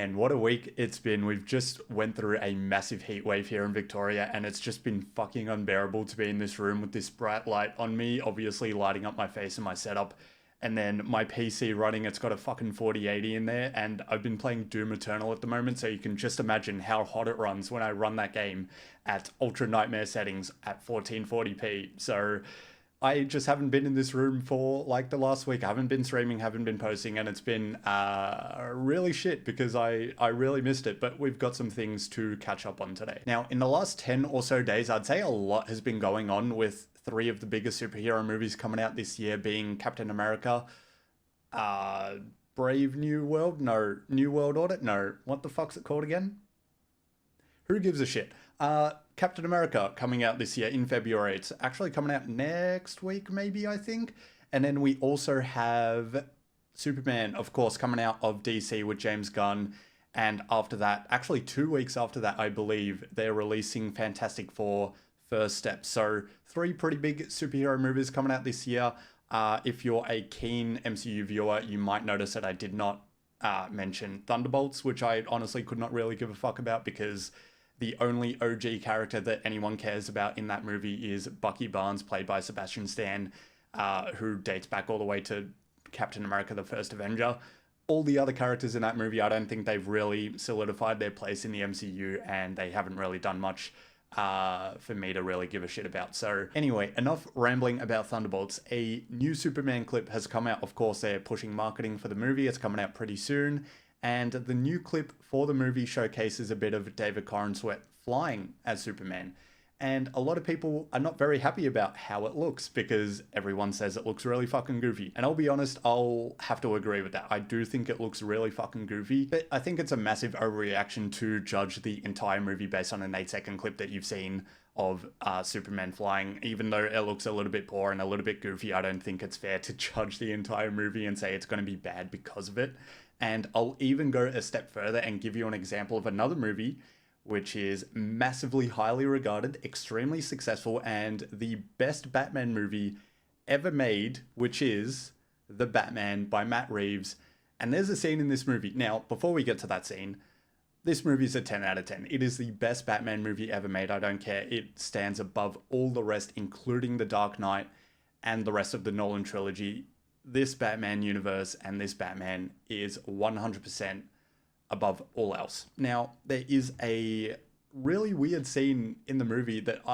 Man, what a week it's been. We've just went through a massive heat wave here in Victoria, and it's just been fucking unbearable to be in this room with this bright light on me, obviously lighting up my face and my setup, and then my PC running. It's got a fucking 4080 in there, and I've been playing Doom Eternal at the moment, so you can just imagine how hot it runs when I run that game at ultra nightmare settings at 1440p. So I just haven't been in this room for like the last week. I haven't been streaming, haven't been posting, and it's been really shit because I really missed it. But we've got some things to catch up on today. Now, in the last 10 or so days, I'd say a lot has been going on with three of the biggest superhero movies coming out this year being Captain America, Brave New World, no, New World Order, no, what the fuck's it called again? Who gives a shit? Captain America coming out this year in February. It's actually coming out next week, maybe, I think. And then we also have Superman, of course, coming out of DC with James Gunn. And after that, actually 2 weeks after that, I believe, they're releasing Fantastic Four First Step. So 3 pretty big superhero movies coming out this year. If you're a keen MCU viewer, you might notice that I did not mention Thunderbolts, which I honestly could not really give a fuck about because the only OG character that anyone cares about in that movie is Bucky Barnes, played by Sebastian Stan, who dates back all the way to Captain America, the First Avenger. All the other characters in that movie, I don't think they've really solidified their place in the MCU, and they haven't really done much for me to really give a shit about. So anyway, enough rambling about Thunderbolts. A new Superman clip has come out. Of course, they're pushing marketing for the movie. It's coming out pretty soon. And the new clip for the movie showcases a bit of David Corenswet flying as Superman. And a lot of people are not very happy about how it looks because everyone says it looks really fucking goofy. And I'll be honest, I'll have to agree with that. I do think it looks really fucking goofy, but I think it's a massive overreaction to judge the entire movie based on an 8-second clip that you've seen of Superman flying. Even though it looks a little bit poor and a little bit goofy, I don't think it's fair to judge the entire movie and say it's going to be bad because of it. And I'll even go a step further and give you an example of another movie which is massively highly regarded, extremely successful, and the best Batman movie ever made, which is The Batman by Matt Reeves. And there's a scene in this movie. Now, before we get to that scene, this movie's a 10 out of 10. It is the best Batman movie ever made. I don't care. It stands above all the rest, including The Dark Knight and the rest of the Nolan trilogy. This Batman universe and this Batman is 100% above all else. Now, there is a really weird scene in the movie that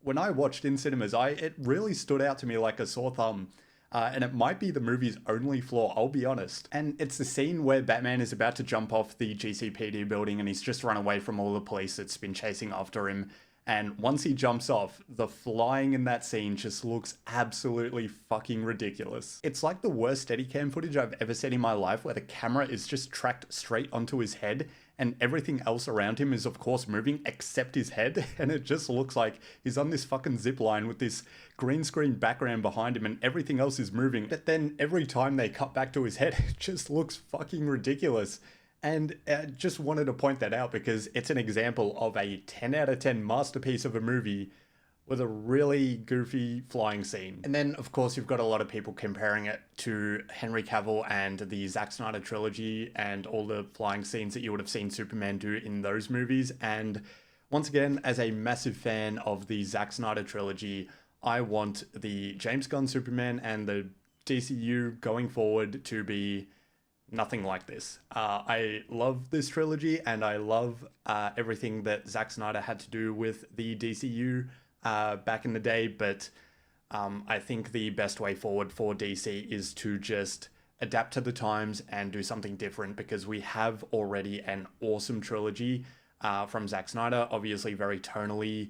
when I watched in cinemas, it really stood out to me like a sore thumb. And it might be the movie's only flaw, I'll be honest. And it's the scene where Batman is about to jump off the GCPD building and he's just run away from all the police that's been chasing after him. And once he jumps off, the flying in that scene just looks absolutely fucking ridiculous. It's like the worst Steadicam footage I've ever seen in my life, where the camera is just tracked straight onto his head and everything else around him is of course moving except his head. And it just looks like he's on this fucking zip line with this green screen background behind him and everything else is moving. But then every time they cut back to his head, it just looks fucking ridiculous. And I just wanted to point that out because it's an example of a 10 out of 10 masterpiece of a movie with a really goofy flying scene. And then, of course, you've got a lot of people comparing it to Henry Cavill and the Zack Snyder trilogy and all the flying scenes that you would have seen Superman do in those movies. And once again, as a massive fan of the Zack Snyder trilogy, I want the James Gunn Superman and the DCU going forward to be nothing like this. I love this trilogy and I love everything that Zack Snyder had to do with the DCU back in the day, but I think the best way forward for DC is to just adapt to the times and do something different because we have already an awesome trilogy from Zack Snyder, obviously very tonally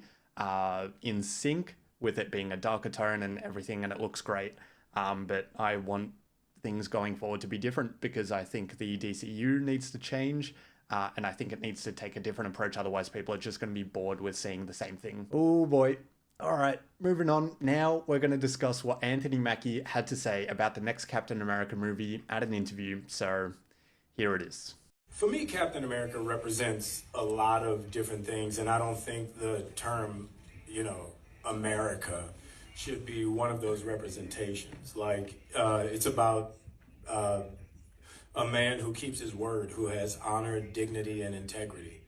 in sync with it being a darker tone and everything, and it looks great. But I want things going forward to be different because I think the DCU needs to change and I think it needs to take a different approach. Otherwise, people are just going to be bored with seeing the same thing. Oh boy. All right, moving on. Now we're going to discuss what Anthony Mackie had to say about the next Captain America movie at an interview. So here it is. For me, Captain America represents a lot of different things, and I don't think the term, America should be one of those representations. Like, it's about a man who keeps his word, who has honor, dignity, and integrity,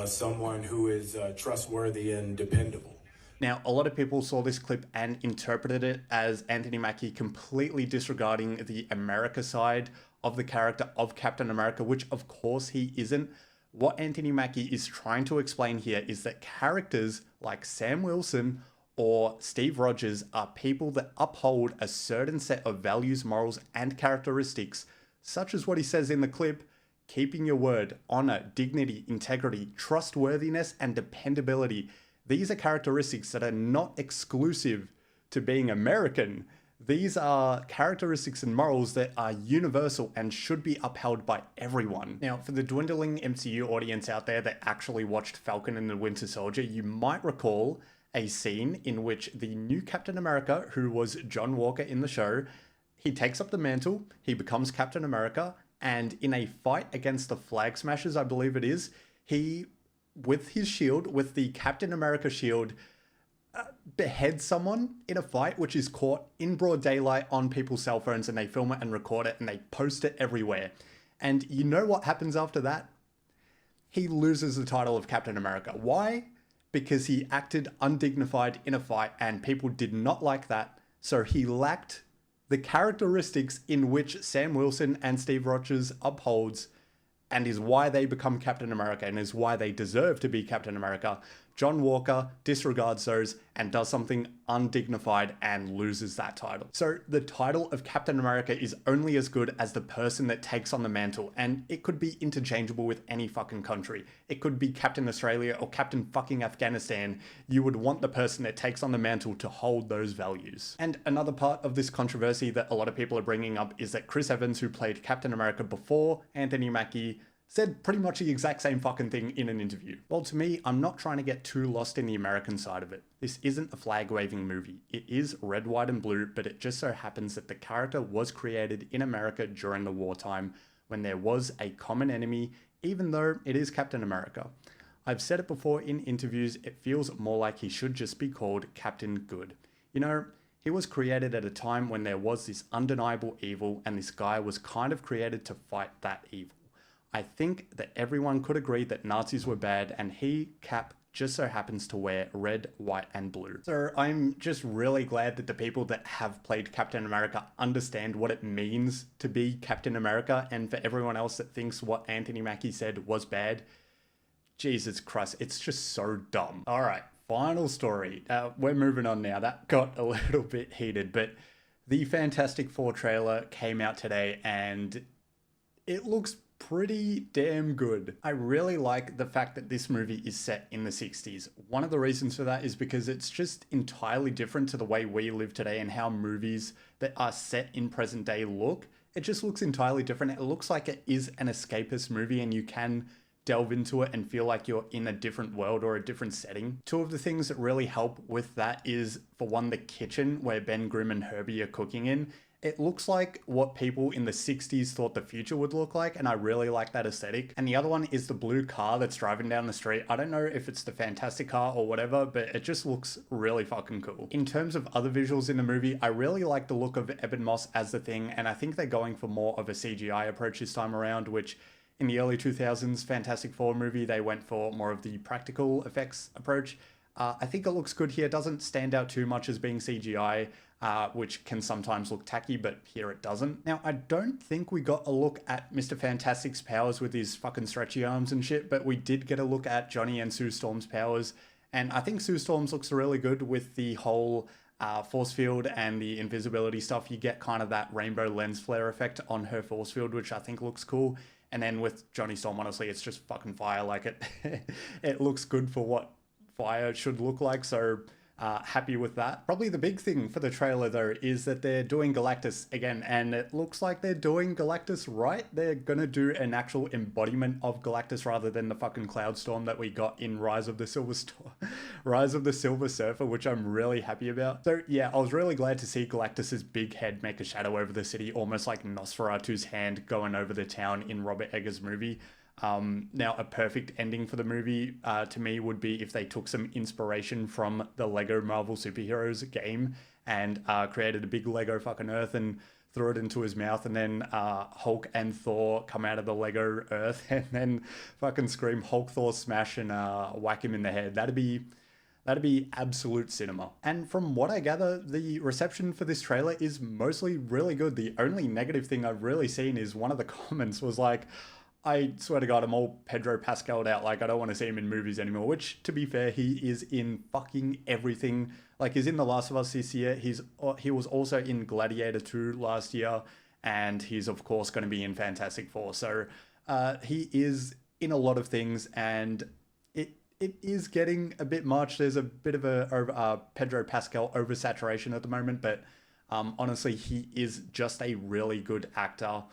someone who is trustworthy and dependable. Now, a lot of people saw this clip and interpreted it as Anthony Mackie completely disregarding the America side of the character of Captain America, which of course he isn't. What Anthony Mackie is trying to explain here is that characters like Sam Wilson or Steve Rogers are people that uphold a certain set of values, morals, and characteristics, such as what he says in the clip: keeping your word, honor, dignity, integrity, trustworthiness, and dependability. These are characteristics that are not exclusive to being American. These are characteristics and morals that are universal and should be upheld by everyone. Now, for the dwindling MCU audience out there that actually watched Falcon and the Winter Soldier, you might recall a scene in which the new Captain America, who was John Walker in the show, he takes up the mantle, he becomes Captain America, and in a fight against the Flag Smashers, I believe it is, he, with his shield, with the Captain America shield, beheads someone in a fight, which is caught in broad daylight on people's cell phones, and they film it and record it and they post it everywhere. And you know what happens after that? He loses the title of Captain America. Why? Because he acted undignified in a fight and people did not like that. So he lacked the characteristics in which Sam Wilson and Steve Rogers upholds, and is why they become Captain America and is why they deserve to be Captain America. John Walker disregards those and does something undignified and loses that title. So the title of Captain America is only as good as the person that takes on the mantle, and it could be interchangeable with any fucking country. It could be Captain Australia or Captain fucking Afghanistan. You would want the person that takes on the mantle to hold those values. And another part of this controversy that a lot of people are bringing up is that Chris Evans, who played Captain America before Anthony Mackie, said pretty much the exact same fucking thing in an interview. Well, to me, I'm not trying to get too lost in the American side of it. This isn't a flag-waving movie. It is red, white, and blue, but it just so happens that the character was created in America during the wartime when there was a common enemy, even though it is Captain America. I've said it before in interviews, it feels more like he should just be called Captain Good. You know, he was created at a time when there was this undeniable evil, and this guy was kind of created to fight that evil. I think that everyone could agree that Nazis were bad, and he, Cap, just so happens to wear red, white, and blue. So I'm just really glad that the people that have played Captain America understand what it means to be Captain America, and for everyone else that thinks what Anthony Mackie said was bad, Jesus Christ, it's just so dumb. All right, final story. We're moving on now. That got a little bit heated, but the Fantastic Four trailer came out today, and it looks pretty damn good. I really like the fact that this movie is set in the 60s. One of the reasons for that is because it's just entirely different to the way we live today and how movies that are set in present day look. It just looks entirely different. It looks like it is an escapist movie and you can delve into it and feel like you're in a different world or a different setting. Two of the things that really help with that is, for one, the kitchen where Ben Grimm and Herbie are cooking in. It looks like what people in the 60s thought the future would look like, and I really like that aesthetic. And the other one is the blue car that's driving down the street. I don't know if it's the Fantastic car or whatever, but it just looks really fucking cool. In terms of other visuals in the movie, I really like the look of Ebon Moss as the Thing, and I think they're going for more of a CGI approach this time around, which in the early 2000s Fantastic Four movie, they went for more of the practical effects approach. I think it looks good here. It doesn't stand out too much as being CGI, which can sometimes look tacky, but here it doesn't. Now, I don't think we got a look at Mr. Fantastic's powers with his fucking stretchy arms and shit, but we did get a look at Johnny and Sue Storm's powers, and I think Sue Storm's looks really good with the whole force field and the invisibility stuff. You get kind of that rainbow lens flare effect on her force field, which I think looks cool. And then with Johnny Storm, honestly, it's just fucking fire. Like it looks good for what fire should look like, so happy with that. Probably the big thing for the trailer though is that they're doing Galactus again, and it looks like they're doing Galactus right. They're gonna do an actual embodiment of Galactus rather than the fucking cloud storm that we got in Rise of the Silver Surfer, which I'm really happy about. So yeah, I was really glad to see Galactus's big head make a shadow over the city, almost like Nosferatu's hand going over the town in Robert Eggers' movie. Now, a perfect ending for the movie to me would be if they took some inspiration from the Lego Marvel Superheroes game and created a big Lego fucking Earth and threw it into his mouth, and then Hulk and Thor come out of the Lego Earth, and then fucking scream Hulk Thor smash and whack him in the head. That'd be absolute cinema. And from what I gather, the reception for this trailer is mostly really good. The only negative thing I've really seen is one of the comments was like, I swear to God, I'm all Pedro Pascal'd out. Like, I don't want to see him in movies anymore. Which, to be fair, he is in fucking everything. Like, he's in The Last of Us this year. He was also in Gladiator 2 last year. And he's, of course, going to be in Fantastic Four. So he is in a lot of things. And it is getting a bit much. There's a bit of a Pedro Pascal oversaturation at the moment, but honestly, he is just a really good actor.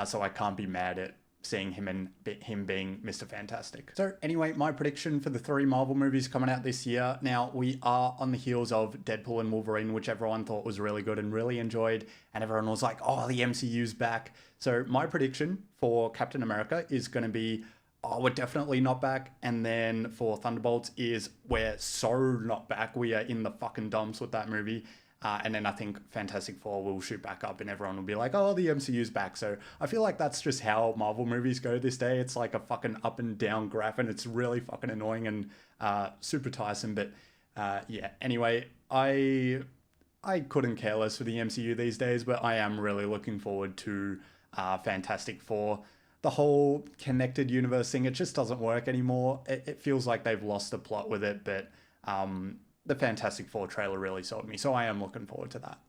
So I can't be mad at seeing him and him being Mr. Fantastic. So anyway, my prediction for the 3 Marvel movies coming out this year. Now, we are on the heels of Deadpool and Wolverine, which everyone thought was really good and really enjoyed, and everyone was like, oh, the MCU's back. So my prediction for Captain America is going to be, oh, we're definitely not back. And then for Thunderbolts is, we're so not back. We are in the fucking dumps with that movie. And then I think Fantastic Four will shoot back up and everyone will be like, oh, the MCU's back. So I feel like that's just how Marvel movies go this day. It's like a fucking up and down graph, and it's really fucking annoying and super tiresome. But yeah, anyway, I couldn't care less for the MCU these days, but I am really looking forward to Fantastic Four. The whole connected universe thing, it just doesn't work anymore. It feels like they've lost the plot with it, but the Fantastic Four trailer really sold me, so I am looking forward to that.